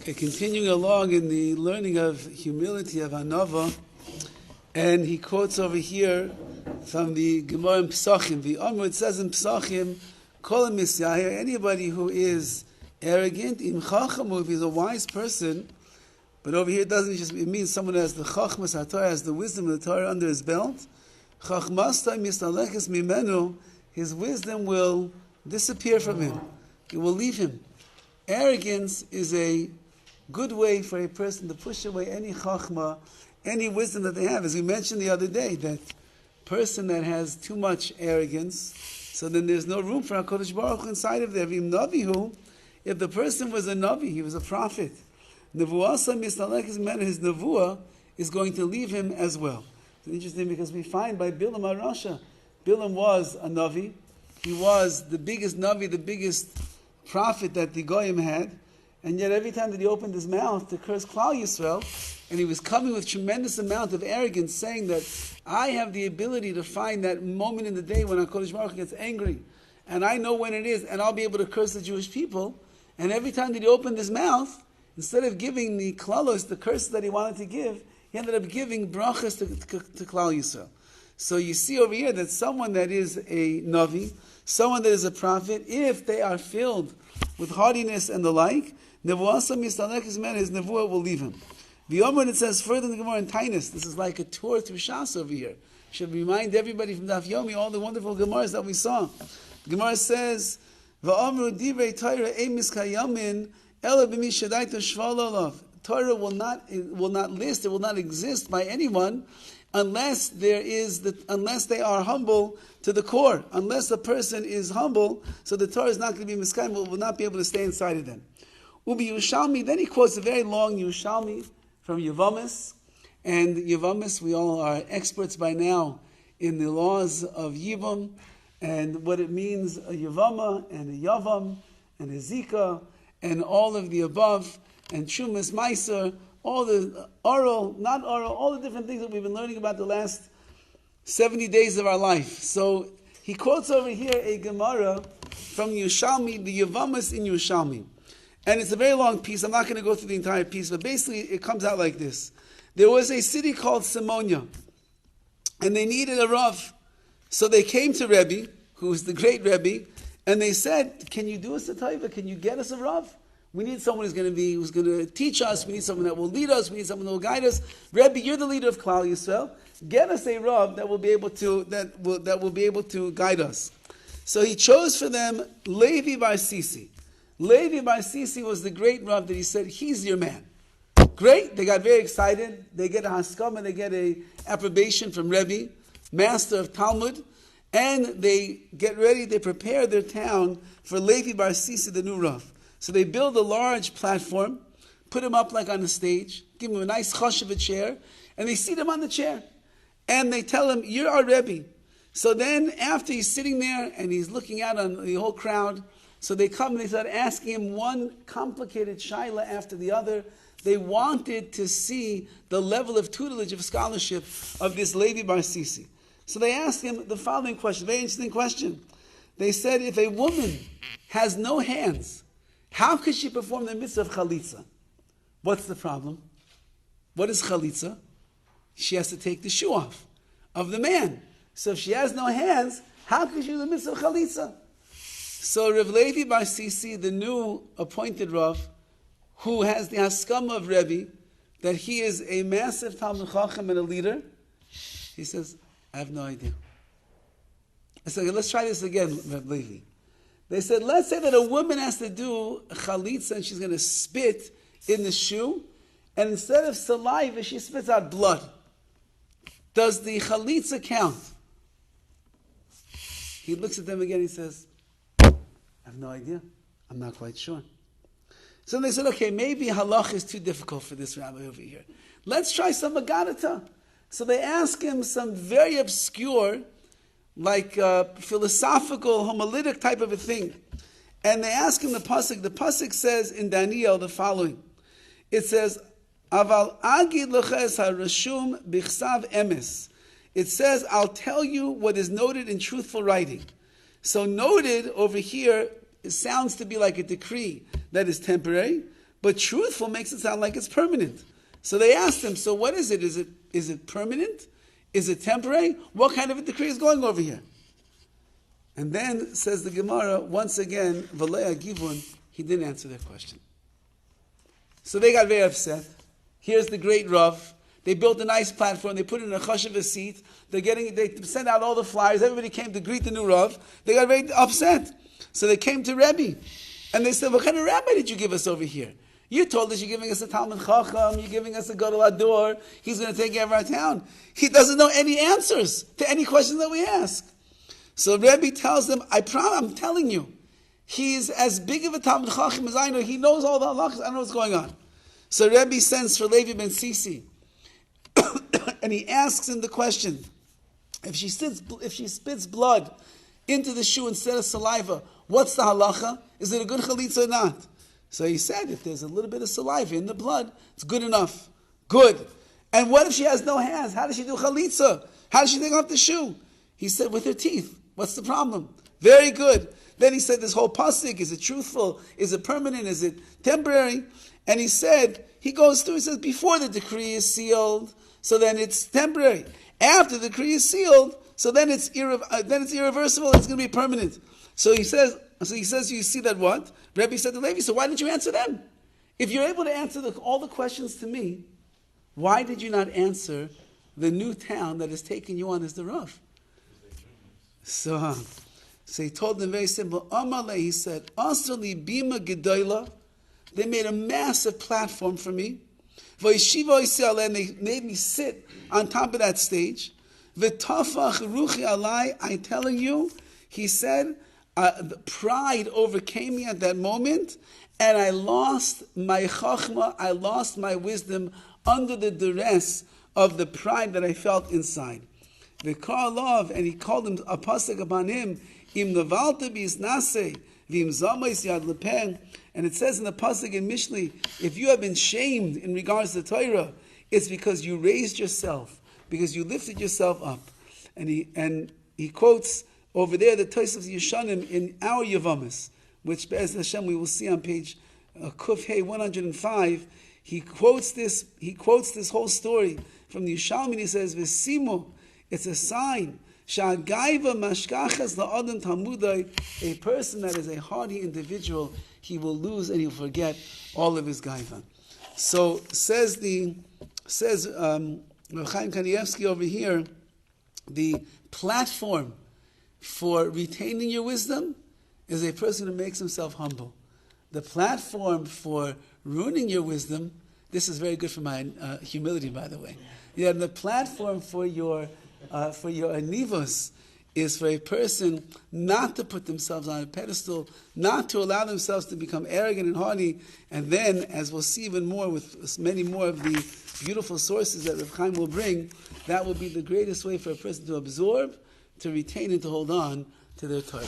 Okay, continuing along in the learning of humility of Anava, and he quotes over here from the Gemara in Pesachim. The Amr, it says in Pesachim, Kol Misyahir, anybody who is arrogant, Im Chachamu, if he's a wise person, but over here it means someone who has the Chachmas HaTorah, has the wisdom of the Torah under his belt. Chachmastai mistalekes mimenu, his wisdom will disappear from him. It will leave him. Arrogance is a good way for a person to push away any chachma, any wisdom that they have. As we mentioned the other day, that person that has too much arrogance, so then there's no room for HaKadosh Baruch Hu inside of there. If the person was a Navi, he was a prophet, his nevuah is going to leave him as well. It's interesting because we find by Bilam HaRasha, Bilam was a Navi. He was the biggest Navi, the biggest prophet that the Goyim had, and yet every time that he opened his mouth to curse Klal Yisrael, and he was coming with tremendous amount of arrogance, saying that I have the ability to find that moment in the day when HaKadosh Baruch Hu gets angry, and I know when it is, and I'll be able to curse the Jewish people. And every time that he opened his mouth, instead of giving the klalos, the curses that he wanted to give, he ended up giving brachas to Klal Yisrael. So you see over here that someone that is a Navi, someone that is a prophet, if they are filled with haughtiness and the like, his nevuah will leave him. The Omer, it says further in the Gemara in Tainus, this is like a tour through Shas over here. Should remind everybody from Daf Yomi all the wonderful Gemaras that we saw. The Gemara says, Torah will not list, it will not exist by anyone unless they are humble to the core. Unless a person is humble, so the Torah is not going to be miskayim, will not be able to stay inside of them. Ubi Yushalmi, then he quotes a very long Yushalmi from Yevamis, and Yevamis, we all are experts by now in the laws of Yivam, and what it means, a Yevama, and a Yavam, and a Zika, and all of the above, and Shumas, Meiser, all the oral, not oral, all the different things that we've been learning about the last 70 days of our life. So he quotes over here a Gemara from Yushalmi, the Yevamis in Yushalmi. And it's a very long piece. I'm not going to go through the entire piece, but basically it comes out like this. There was a city called Simonia, and they needed a Rav. So they came to Rabbi, who was the great Rabbi, and they said, can you do us a taiva? Can you get us a Rav? We need someone who's going to teach us. We need someone that will lead us. We need someone that will guide us. Rabbi, you're the leader of Klal Yisrael. Get us a Rav that will be able to guide us. So he chose for them Levi Bar Sisi. Levi Bar Sisi was the great Rav that he said, he's your man. Great. They got very excited. They get a haskama, they get a approbation from Rebbe, master of Talmud, and they get ready, they prepare their town for Levi Bar Sisi, the new Rav. So they build a large platform, put him up like on a stage, give him a nice chashuva chair, and they seat him on the chair. And they tell him, you're our Rebbe. So then after he's sitting there and he's looking out on the whole crowd, so they come and they start asking him one complicated shaila after the other. They wanted to see the level of tutelage, of scholarship of this Levi Bar Sisi. So they asked him the following question, very interesting question. They said, if a woman has no hands, how could she perform the mitzvah of chalitza? What's the problem? What is chalitza? She has to take the shoe off of the man. So if she has no hands, how could she do the mitzvah of chalitza? So Rav Levi Bar Sisi, the new appointed Rav, who has the haskama of Rebbe, that he is a massive Talmud Chacham and a leader, he says, I have no idea. I said, okay, let's try this again, Rav Levi. They said, let's say that a woman has to do chalitza and she's going to spit in the shoe, and instead of saliva, she spits out blood. Does the chalitza count? He looks at them again, he says, I have no idea. I'm not quite sure. So they said, okay, maybe halach is too difficult for this rabbi over here. Let's try some Magadata. So they ask him some very obscure, like philosophical, homiletic type of a thing. And they ask him the pasuk. The pasuk says in Daniel the following. It says, Aval agid leches harashum bichsav emes. It says, I'll tell you what is noted in truthful writing. So noted over here, it sounds to be like a decree that is temporary, but truthful makes it sound like it's permanent. So they asked him, so what is it? Is it permanent? Is it temporary? What kind of a decree is going over here? And then, says the Gemara, once again, V'lei Givun, he didn't answer their question. So they got very upset. Here's the great Rav. They built a nice platform. They put it in a chashuva seat. They sent out all the flyers. Everybody came to greet the new Rav. They got very upset. So they came to Rabbi. And they said, what kind of rabbi did you give us over here? You told us you're giving us a Talmud Chacham. You're giving us a Gadol Ador. He's going to take care of our town. He doesn't know any answers to any questions that we ask. So Rabbi tells them, I'm telling you, he's as big of a Talmud Chacham as I know. He knows all the halachas. I know what's going on. So Rabbi sends for Levi ben Sisi, and he asks him the question: if she spits blood into the shoe instead of saliva, what's the halacha? Is it a good chalitza or not? So he said, if there's a little bit of saliva in the blood, it's good enough. Good. And what if she has no hands? How does she do chalitza? How does she take off the shoe? He said, with her teeth. What's the problem? Very good. Then he said, this whole pasuk, is it truthful? Is it permanent? Is it temporary? And he said, he goes through, he says, before the decree is sealed, so then it's temporary. After the decree is sealed, so then it's irreversible, it's going to be permanent. So he says, you see that what? Rabbi said to Levi, so why didn't you answer them? If you're able to answer all the questions to me, why did you not answer the new town that has taken you on as the Rav? So he told them very simple. Amale, he said, Asali bima gedola. They made a massive platform for me. And they made me sit on top of that stage. V'tafach ruchi alai. I'm telling you, he said, the pride overcame me at that moment, and I lost my chachma, I lost my wisdom under the duress of the pride that I felt inside. The Karlov, and he called him a pasuk upon him, im nevalta bis nase, v'im zamais yad lepen. And it says in the pasuk in Mishlei, if you have been shamed in regards to Torah, it's because you raised yourself, because you lifted yourself up. And he quotes over there the Tosafos Yeshanim in our Yavamis, which Be'ez Hashem we will see on page Kuf Hey 105. He quotes this whole story from the Yishalmi. He says, "V'simu," it's a sign. Sha'gaiva mashkachas la'adam talmudai. A person that is a hardy individual, he will lose and he'll forget all of his gaiva. So says Rav Chaim Kanievsky over here, the platform for retaining your wisdom is a person who makes himself humble. The platform for ruining your wisdom, this is very good for my humility, by the way. Yeah, the platform for your anivos is for a person not to put themselves on a pedestal, not to allow themselves to become arrogant and haughty, and then, as we'll see even more with many more of the beautiful sources that Rav Chaim will bring, that will be the greatest way for a person to absorb, to retain, and to hold on to their Torah.